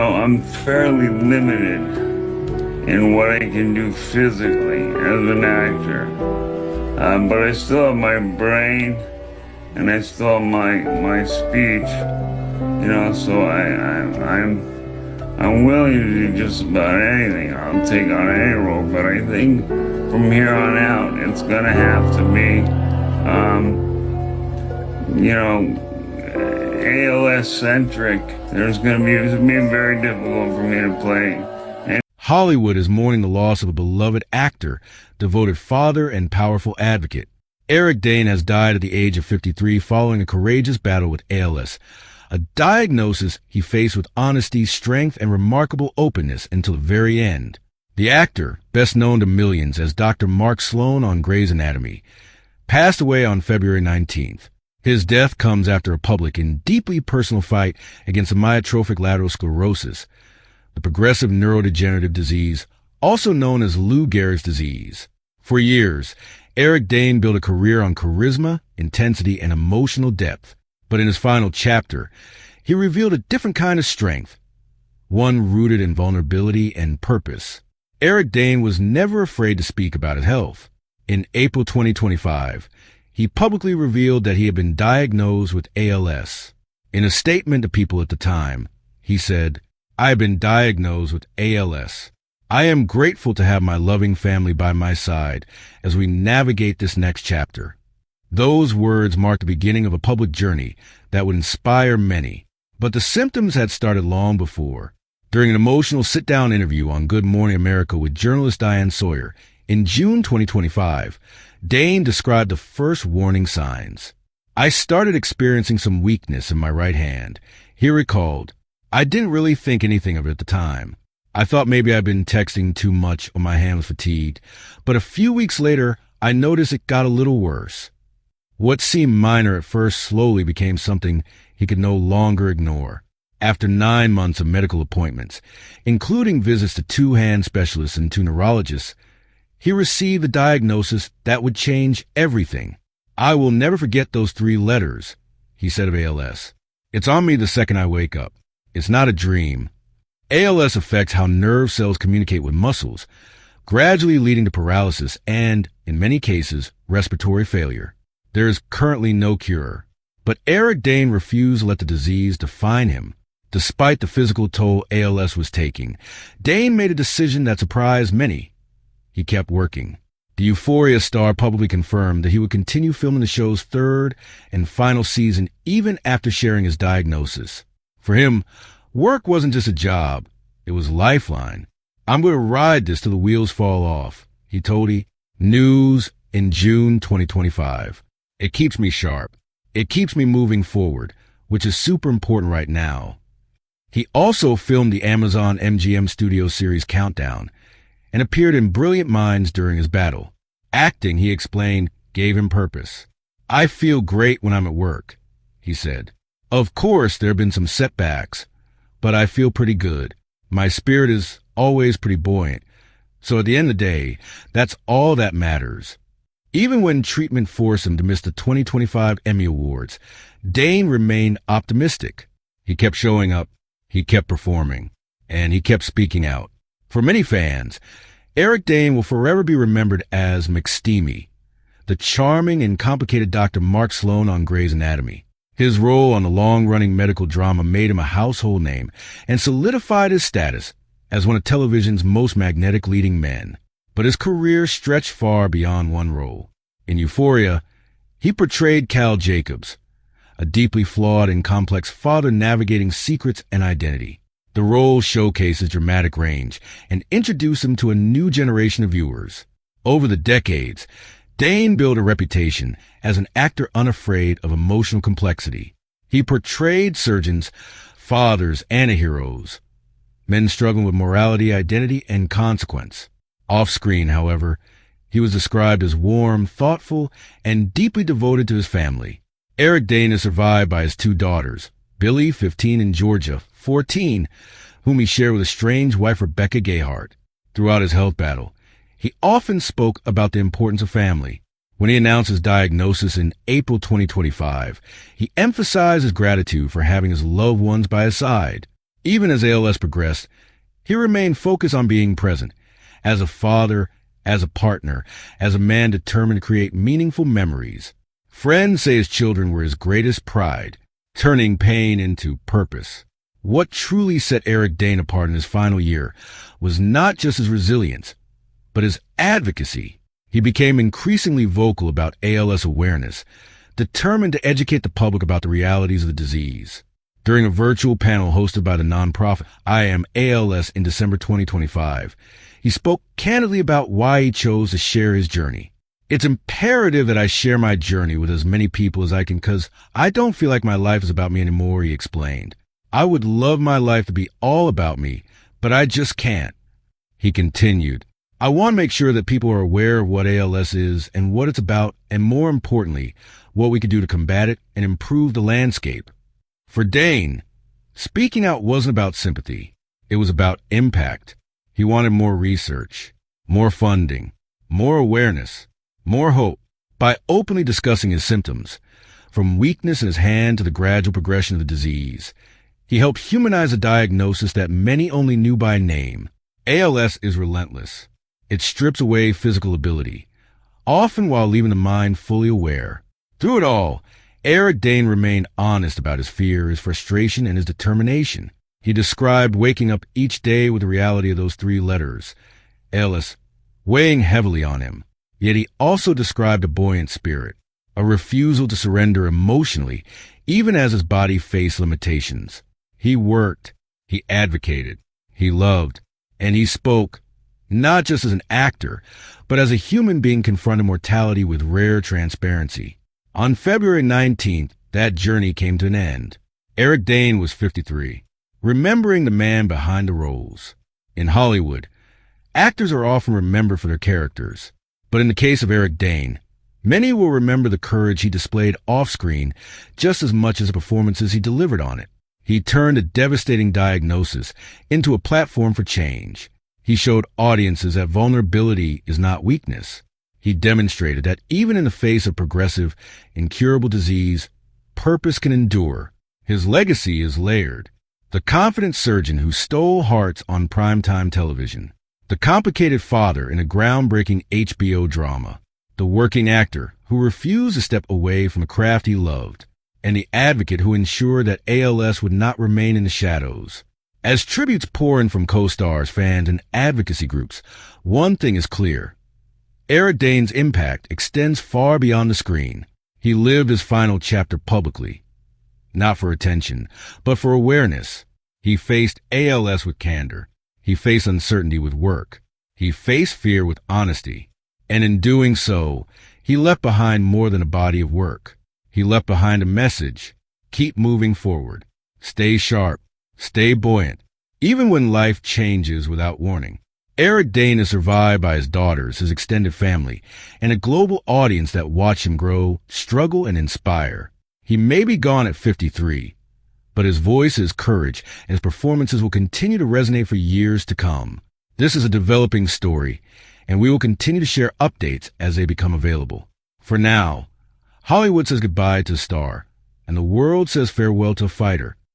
I'm fairly limited in what I can do physically as an actor, but I still have my brain and I still have my speech, so I'm willing to do just about anything. I'll take on any role, but I think from here on out, it's gonna have to be, ALS-centric. It's gonna be very difficult for me to play. Hollywood is mourning the loss of a beloved actor, devoted father, and powerful advocate. Eric Dane has died at the age of 53 following a courageous battle with ALS, a diagnosis he faced with honesty, strength, and remarkable openness until the very end. The actor, best known to millions as Dr. Mark Sloan on Grey's Anatomy, passed away on February 19th. His death comes after a public and deeply personal fight against amyotrophic lateral sclerosis, the progressive neurodegenerative disease, also known as Lou Gehrig's disease. For years, Eric Dane built a career on charisma, intensity, and emotional depth. But in his final chapter, he revealed a different kind of strength, one rooted in vulnerability and purpose. Eric Dane was never afraid to speak about his health. In April 2025, he publicly revealed that he had been diagnosed with ALS. In a statement to people at the time, he said, "I have been diagnosed with ALS. I am grateful to have my loving family by my side as we navigate this next chapter." Those words marked the beginning of a public journey that would inspire many. But the symptoms had started long before. During an emotional sit-down interview on Good Morning America with journalist Diane Sawyer in June 2025, Dane described the first warning signs. "I started experiencing some weakness in my right hand," he recalled. "I didn't really think anything of it at the time. I thought maybe I'd been texting too much or my hand was fatigued, but a few weeks later, I noticed it got a little worse. What seemed minor at first slowly became something he could no longer ignore. After 9 months of medical appointments, including visits to 2 hand specialists and 2 neurologists, he received the diagnosis that would change everything. I will never forget those 3 letters," he said of ALS. "It's on me the second I wake up. It's not a dream." ALS affects how nerve cells communicate with muscles, gradually leading to paralysis and, in many cases, respiratory failure. There is currently no cure. But Eric Dane refused to let the disease define him. Despite the physical toll ALS was taking, Dane made a decision that surprised many. He kept working. The Euphoria star publicly confirmed that he would continue filming the show's 3rd and final season even after sharing his diagnosis. For him, work wasn't just a job, it was a lifeline. "I'm going to ride this till the wheels fall off," he told News in June 2025. "It keeps me sharp. It keeps me moving forward, which is super important right now." He also filmed the Amazon MGM Studio series Countdown and appeared in Brilliant Minds during his battle. Acting, he explained, gave him purpose. "I feel great when I'm at work," he said. "Of course, there have been some setbacks, but I feel pretty good. My spirit is always pretty buoyant. So at the end of the day, that's all that matters." Even when treatment forced him to miss the 2025 Emmy Awards, Dane remained optimistic. He kept showing up, he kept performing, and he kept speaking out. For many fans, Eric Dane will forever be remembered as McSteamy, the charming and complicated Dr. Mark Sloan on Grey's Anatomy. His role on the long-running medical drama made him a household name and solidified his status as one of television's most magnetic leading men. But his career stretched far beyond one role. In Euphoria, he portrayed Cal Jacobs, a deeply flawed and complex father navigating secrets and identity. The role showcases dramatic range and introduced him to a new generation of viewers. Over the decades, Dane built a reputation as an actor unafraid of emotional complexity. He portrayed surgeons, fathers, anti-heroes, men struggling with morality, identity, and consequence. Off-screen, however, he was described as warm, thoughtful, and deeply devoted to his family. Eric Dane is survived by his 2 daughters, Billy, 15, and Georgia, 14, whom he shared with his strange wife Rebecca Gayhart. Throughout his health battle, he often spoke about the importance of family. When he announced his diagnosis in April 2025, he emphasized his gratitude for having his loved ones by his side. Even as ALS progressed, he remained focused on being present, as a father, as a partner, as a man determined to create meaningful memories. Friends say his children were his greatest pride, turning pain into purpose. What truly set Eric Dane apart in his final year was not just his resilience, but his advocacy. He became increasingly vocal about ALS awareness, determined to educate the public about the realities of the disease. During a virtual panel hosted by the nonprofit I Am ALS in December 2025, he spoke candidly about why he chose to share his journey. It's imperative that I share my journey with as many people as I can because I don't feel like my life is about me anymore, he explained. I would love my life to be all about me, but I just can't. He continued, I want to make sure that people are aware of what ALS is and what it's about, and more importantly, what we can do to combat it and improve the landscape. For Dane, speaking out wasn't about sympathy. It was about impact. He wanted more research, more funding, more awareness, more hope. By openly discussing his symptoms, from weakness in his hand to the gradual progression of the disease, he helped humanize a diagnosis that many only knew by name. ALS is relentless. It strips away physical ability, often while leaving the mind fully aware. Through it all, Eric Dane remained honest about his fear, his frustration, and his determination. He described waking up each day with the reality of those three letters, ALS, weighing heavily on him. Yet he also described a buoyant spirit, a refusal to surrender emotionally, even as his body faced limitations. He worked, he advocated, he loved, and he spoke, not just as an actor, but as a human being confronting mortality with rare transparency. On February 19th, that journey came to an end. Eric Dane was 53, remembering the man behind the roles. In Hollywood, actors are often remembered for their characters. But in the case of Eric Dane, many will remember the courage he displayed off-screen just as much as the performances he delivered on it. He turned a devastating diagnosis into a platform for change. He showed audiences that vulnerability is not weakness. He demonstrated that even in the face of progressive, incurable disease, purpose can endure. His legacy is layered. The confident surgeon who stole hearts on primetime television. The complicated father in a groundbreaking HBO drama. The working actor who refused to step away from a craft he loved. And the advocate who ensured that ALS would not remain in the shadows. As tributes pour in from co-stars, fans, and advocacy groups, one thing is clear. Eric Dane's impact extends far beyond the screen. He lived his final chapter publicly, not for attention, but for awareness. He faced ALS with candor. He faced uncertainty with work. He faced fear with honesty. And in doing so, he left behind more than a body of work. He left behind a message. Keep moving forward. Stay sharp. Stay buoyant. Even when life changes without warning. Eric Dane is survived by his daughters, his extended family, and a global audience that watch him grow, struggle, and inspire. He may be gone at 53, but his voice, his courage, and his performances will continue to resonate for years to come. This is a developing story, and we will continue to share updates as they become available. For now, Hollywood says goodbye to a star, and the world says farewell to a fighter.